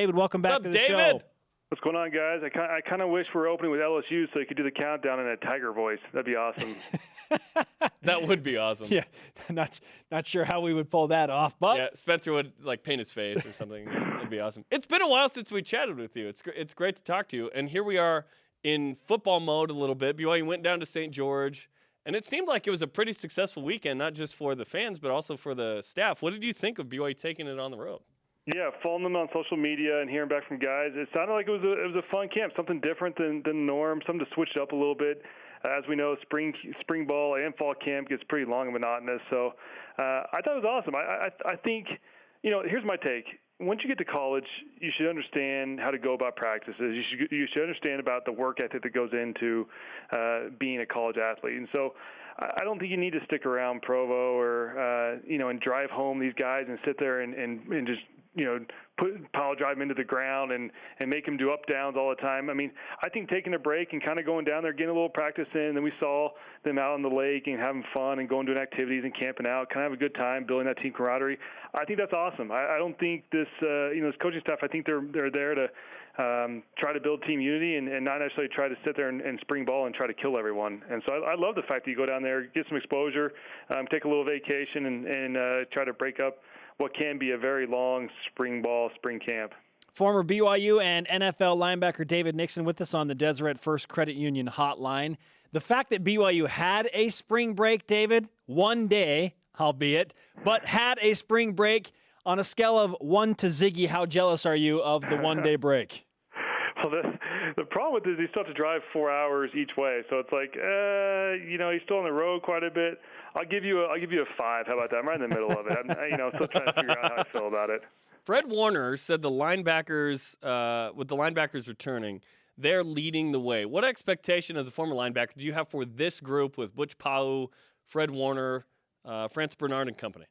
David, welcome back to the David? show. What's going on, guys? I kind of wish we were opening with LSU so you could do the countdown in a Tiger voice. That'd be awesome. That would be awesome. Yeah, not sure how we would pull that off, but yeah, Spencer would paint his face or something. It'd be awesome. It's been a while since we chatted with you. It's great to talk to you. And here we are in football mode a little bit. BYU went down to St. George, and it seemed like it was a pretty successful weekend, not just for the fans but also for the staff. What did you think of BYU taking it on the road? Yeah, following them on social media and hearing back from guys, it sounded like it was a fun camp, something different than the norm, something to switch it up a little bit. As we know, spring ball and fall camp gets pretty long and monotonous. So I thought it was awesome. I think, here's my take. Once you get to college, you should understand how to go about practices. You should understand about the work ethic that goes into being a college athlete. And so I don't think you need to stick around Provo or and drive home these guys and sit there and just pile drive them into the ground and make them do up downs all the time. I mean, I think taking a break and kind of going down there, getting a little practice in, then we saw them out on the lake and having fun and going doing activities and camping out, kind of have a good time, building that team camaraderie. I think that's awesome. I don't think this coaching staff, I think they're there to try to build team unity and not necessarily try to sit there and spring ball and try to kill everyone. And so I love the fact that you go down there, get some exposure, take a little vacation and try to break up what can be a very long spring camp. Former BYU and NFL linebacker David Nixon with us on the Deseret First Credit Union hotline. The fact that BYU had a spring break, David, one day, albeit, but had a spring break on a scale of 1 to Ziggy, how jealous are you of the one-day break? Well, the problem with this is you still have to drive 4 hours each way. So it's like, he's still on the road quite a bit. I'll give you a 5. How about that? I'm right in the middle of it. I'm still trying to figure out how I feel about it. Fred Warner said the linebackers, with the linebackers returning, they're leading the way. What expectation as a former linebacker do you have for this group with Butch Pau, Fred Warner, France Bernard and company?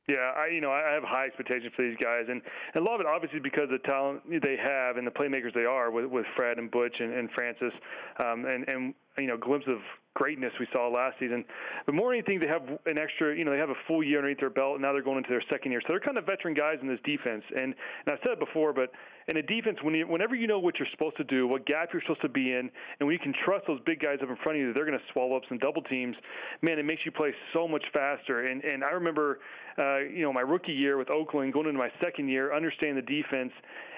Yeah, I have high expectations for these guys, and a lot of it obviously because of the talent they have and the playmakers they are with Fred and Butch and Francis, and glimpse of greatness we saw last season. But more than anything, they have an extra, they have a full year underneath their belt, and now they're going into their second year. So they're kind of veteran guys in this defense. And I've said it before, but in a defense, whenever you know what you're supposed to do, what gap you're supposed to be in, and when you can trust those big guys up in front of you that they're going to swallow up some double teams, man, it makes you play so much faster. And I remember, my rookie year with Oakland, going into my second year, understanding the defense,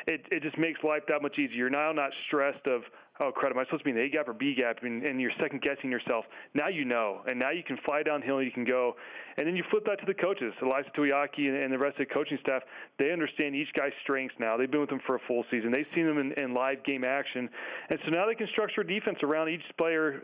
it just makes life that much easier. You're now not stressed of, oh, crap, am I supposed to be in the A gap or B gap? And you're second-guessing yourself. Now you know, and now you can fly downhill, you can go. And then you flip that to the coaches, Eliza Tuiaki and the rest of the coaching staff. They understand each guy's strengths now. They've been with them for a full season. They've seen them in live game action. And so now they can structure a defense around each player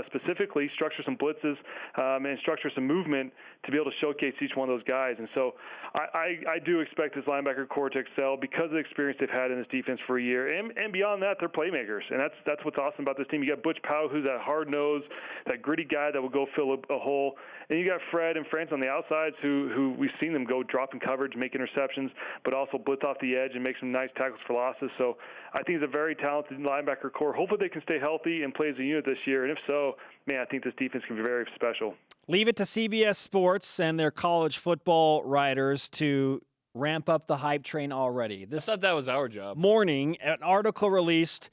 specifically, structure some blitzes, and structure some movement to be able to showcase each one of those guys. And so I do expect this linebacker core to excel because of the experience they've had in this defense for a year. And beyond that, they're playmakers. And that's what's awesome about this team. You got Butch Pau, who's that hard-nosed, that gritty guy that will go fill a hole. And you got Fred and France on the outsides who we've seen them go drop in coverage, make interceptions, but also blitz off the edge and make some nice tackles for losses. So I think it's a very talented linebacker core. Hopefully they can stay healthy and play as a unit this year. And if so, man, I think this defense can be very special. Leave it to CBS Sports and their college football writers to ramp up the hype train already. I thought that was our job. Morning, an article released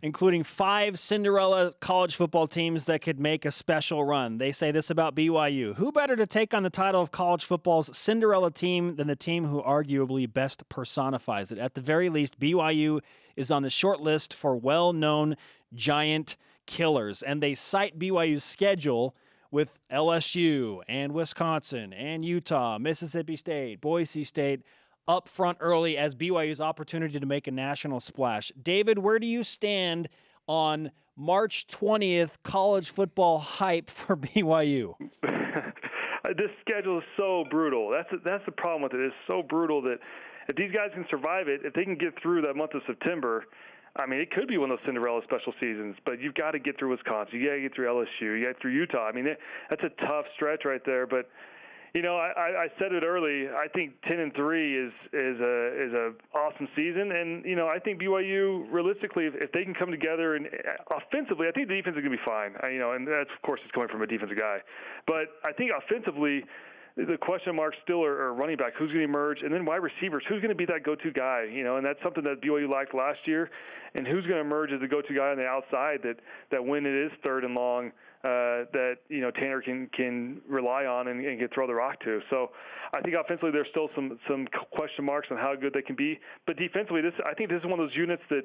including 5 Cinderella college football teams that could make a special run. They say this about BYU. Who better to take on the title of college football's Cinderella team than the team who arguably best personifies it? At the very least, BYU is on the short list for well-known giant killers, and they cite BYU's schedule with LSU and Wisconsin and Utah, Mississippi State, Boise State, up front early as BYU's opportunity to make a national splash. David, where do you stand on March 20th college football hype for BYU? This schedule is so brutal. That's the problem with it. It's so brutal that if these guys can survive it, if they can get through that month of September, I mean, it could be one of those Cinderella special seasons, but you've got to get through Wisconsin. You got to get through LSU. You got to get through Utah. I mean, that's a tough stretch right there, but I said it early. I think 10-3 is a awesome season, and I think BYU realistically, if they can come together and offensively, I think the defense is going to be fine. And that's of course it's coming from a defensive guy, but I think offensively the question marks still are running back, who's going to emerge, and then wide receivers, who's going to be that go-to guy, and that's something that BYU liked last year, and who's going to emerge as the go-to guy on the outside that when it is third and long, that Tanner can rely on and can throw the rock to. So I think offensively there's still some question marks on how good they can be, but defensively I think this is one of those units that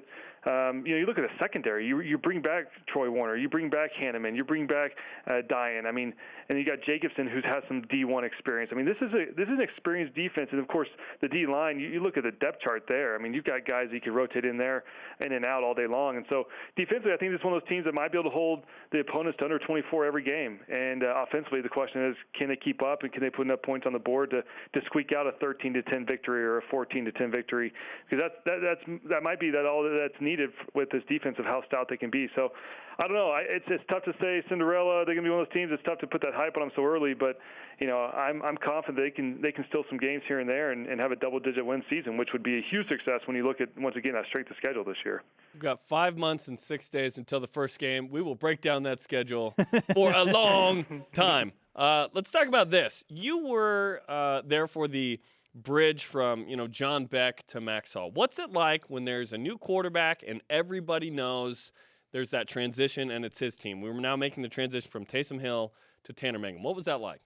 you look at the secondary. You bring back Troy Warner, you bring back Hanneman, you bring back Dyan. I mean, and you got Jacobson who has some D1 experience. I mean, this is an experienced defense, and of course the D line. You look at the depth chart there. I mean, you've got guys you can rotate in there, in and out all day long. And so defensively, I think this is one of those teams that might be able to hold the opponents to under 24 every game. And offensively, the question is, can they keep up and can they put enough points on the board to squeak out a 13-10 victory or a 14-10 victory? Because that might be all that's needed with this defense of how stout they can be. So I don't know. It's tough to say Cinderella. They're going to be one of those teams. It's tough to put that hype on them so early. But I'm confident they can steal some games here and there and have a double-digit win season, which would be a huge success when you look at, once again, that strength of schedule this year. We've got 5 months and 6 days until the first game. We will break down that schedule for a long time. Let's talk about this. You were there for the bridge from John Beck to Max Hall. What's it like when there's a new quarterback and everybody knows there's that transition and it's his team? We were now making the transition from Taysom Hill to Tanner Mangum. What was that like?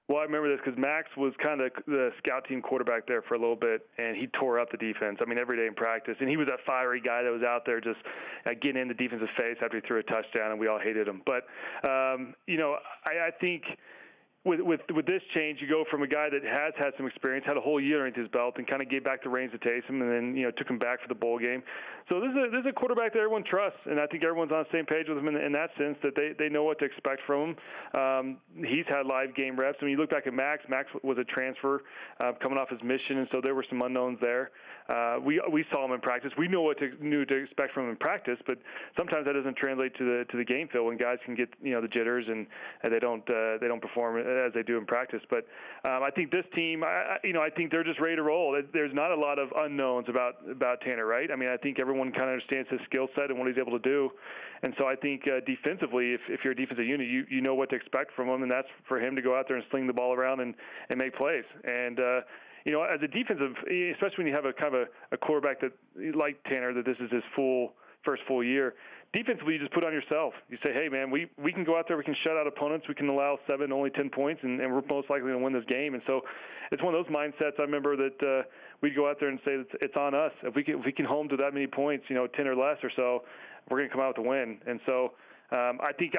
Well, I remember this because Max was kind of the scout team quarterback there for a little bit, and he tore up the defense. I mean, every day in practice. And he was that fiery guy that was out there just getting in the defense's face after he threw a touchdown, and we all hated him. But, I think with this change, you go from a guy that has had some experience, had a whole year underneath his belt, and kind of gave back the reins to Taysom, and then took him back for the bowl game. So this is a quarterback that everyone trusts, and I think everyone's on the same page with him in that sense that they know what to expect from him. He's had live game reps. I mean, you look back at Max. Max was a transfer coming off his mission, and so there were some unknowns there. We saw him in practice. We knew knew to expect from him in practice, but sometimes that doesn't translate to the game field when guys can get the jitters and they don't perform as they do in practice. But I think this team, I think they're just ready to roll. There's not a lot of unknowns about Tanner, right? I mean, I think everyone kind of understands his skill set and what he's able to do. And so I think defensively, if you're a defensive unit, you know what to expect from him, and that's for him to go out there and sling the ball around and make plays. And as a defensive, especially when you have a kind of a quarterback that like Tanner, that this is his first full year, defensively you just put on yourself. You say, hey man, we can go out there, we can shut out opponents, we can allow 7, only 10 points, and we're most likely going to win this game. And so it's one of those mindsets. I remember that we'd go out there and say it's on us. If we can home to that many points, 10 or less or so, we're going to come out with a win. And so I think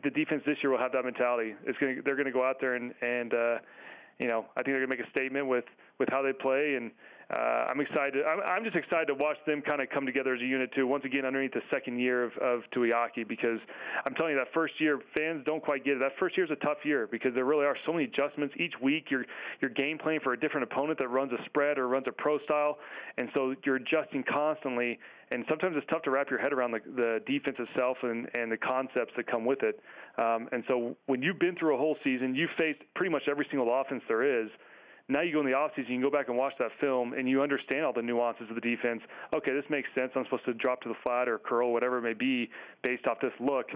the defense this year will have that mentality. They're going to go out there and I think they're going to make a statement with how they play, and I'm excited. I'm just excited to watch them kind of come together as a unit too. Once again, underneath the second year of Tuiaki, because I'm telling you that first year fans don't quite get it. That first year is a tough year because there really are so many adjustments each week. You're game playing for a different opponent that runs a spread or runs a pro style, and so you're adjusting constantly. And sometimes it's tough to wrap your head around the defense itself and the concepts that come with it. And so when you've been through a whole season, you've faced pretty much every single offense there is. Now you go in the offseason, you can go back and watch that film, and you understand all the nuances of the defense. Okay, this makes sense. I'm supposed to drop to the flat or curl, whatever it may be, based off this look.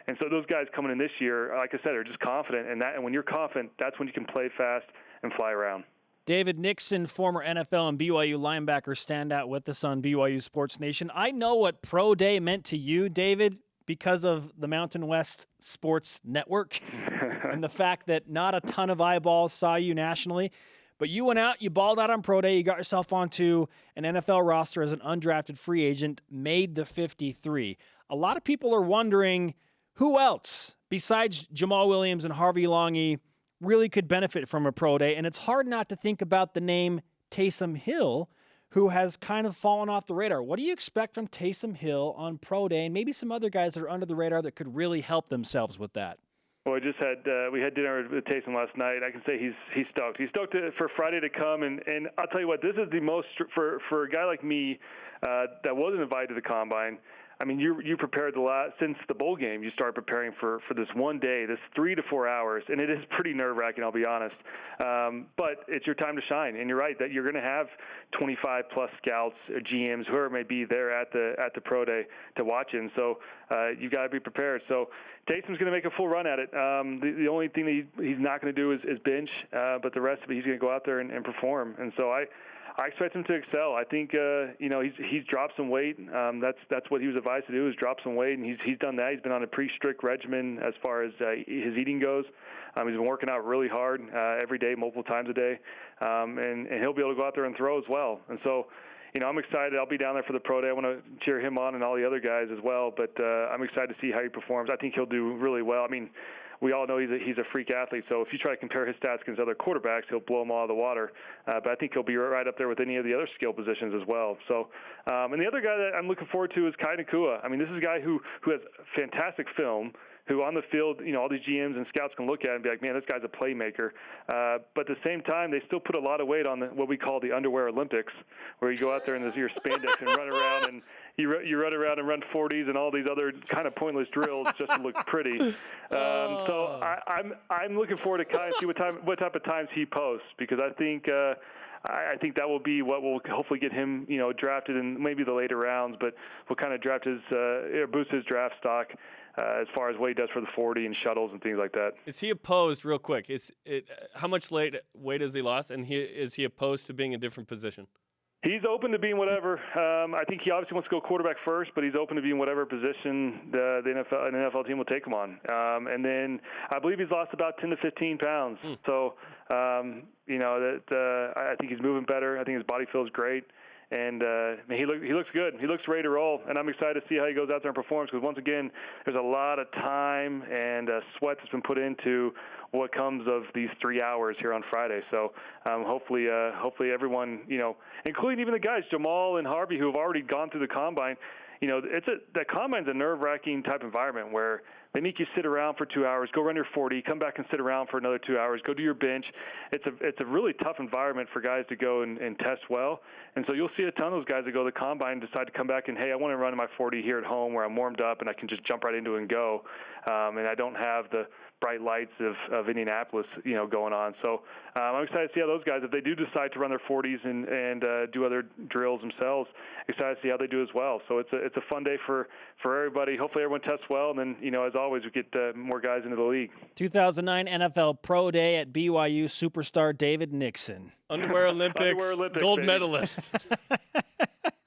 And so those guys coming in this year, like I said, are just confident. And when you're confident, that's when you can play fast and fly around. David Nixon, former NFL and BYU linebacker, stand out with us on BYU Sports Nation. I know what Pro Day meant to you, David, because of the Mountain West Sports Network and the fact that not a ton of eyeballs saw you nationally. But you went out, you balled out on Pro Day, you got yourself onto an NFL roster as an undrafted free agent, made the 53. A lot of people are wondering who else, besides Jamal Williams and Harvey Longy, really could benefit from a Pro Day. And it's hard not to think about the name Taysom Hill, who has kind of fallen off the radar. What do you expect from Taysom Hill on Pro Day, and maybe some other guys that are under the radar that could really help themselves with that? Well, we had dinner with Taysom last night. I can say he's stoked. He's stoked for Friday to come, and I'll tell you what, this is the most for a guy like me that wasn't invited to the combine. I mean, you prepared since the bowl game. You started preparing for this one day, this 3 to 4 hours, and it is pretty nerve-wracking. I'll be honest. But it's your time to shine, and you're right that you're going to have 25 plus scouts, GMs, whoever may be there at the pro day to watch it. And so you got to be prepared. So Taysom's going to make a full run at it. The only thing that he's not going to do is bench, but the rest of it he's going to go out there and perform. And so I expect him to excel. I think he's dropped some weight. That's what he was advised to do, is drop some weight, and he's done that. He's been on a pretty strict regimen as far as his eating goes. He's been working out really hard every day, multiple times a day, and he'll be able to go out there and throw as well. And so, I'm excited. I'll be down there for the pro day. I want to cheer him on and all the other guys as well. But I'm excited to see how he performs. I think he'll do really well. I mean, we all know he's a freak athlete, so if you try to compare his stats against other quarterbacks, he'll blow them all out of the water. But I think he'll be right up there with any of the other skill positions as well. So, and the other guy that I'm looking forward to is Kai Nakua. I mean, this is a guy who has fantastic film, who on the field, all these GMs and scouts can look at and be like, man, this guy's a playmaker. But at the same time, they still put a lot of weight on what we call the underwear Olympics, where you go out there in your spandex and run around and you run around and run 40s and all these other kind of pointless drills just to look pretty. So I'm looking forward to Kai and see what type of times he posts, because I think that will be what will hopefully get him, drafted in maybe the later rounds, but will kind of boost his draft stock as far as what he does for the 40 and shuttles and things like that. Is he opposed, real quick? How much weight has he lost, and is he opposed to being a different position? He's open to being whatever. I think he obviously wants to go quarterback first, but he's open to being whatever position an NFL team will take him on. And then I believe he's lost about 10 to 15 pounds. So, I think he's moving better. I think his body feels great. And he looks good. He looks ready to roll, and I'm excited to see how he goes out there and performs, because once again, there's a lot of time and sweat that's been put into what comes of these 3 hours here on Friday. So hopefully everyone, including even the guys, Jamal and Harvey, who have already gone through the combine, that combine's a nerve-wracking type environment where they make you sit around for 2 hours, go run your 40, come back and sit around for another 2 hours, go do your bench. It's a really tough environment for guys to go and test well. And so you'll see a ton of those guys that go to the combine and decide to come back and, hey, I want to run my 40 here at home where I'm warmed up and I can just jump right into it and go. And I don't have the bright lights of Indianapolis, going on. So I'm excited to see how those guys, if they do decide to run their 40s and do other drills themselves, excited to see how they do as well. So it's a fun day for everybody. Hopefully everyone tests well, and then, as always, we get more guys into the league. 2009 NFL Pro Day at BYU superstar David Nixon. Underwear Olympics, gold baby. medalist.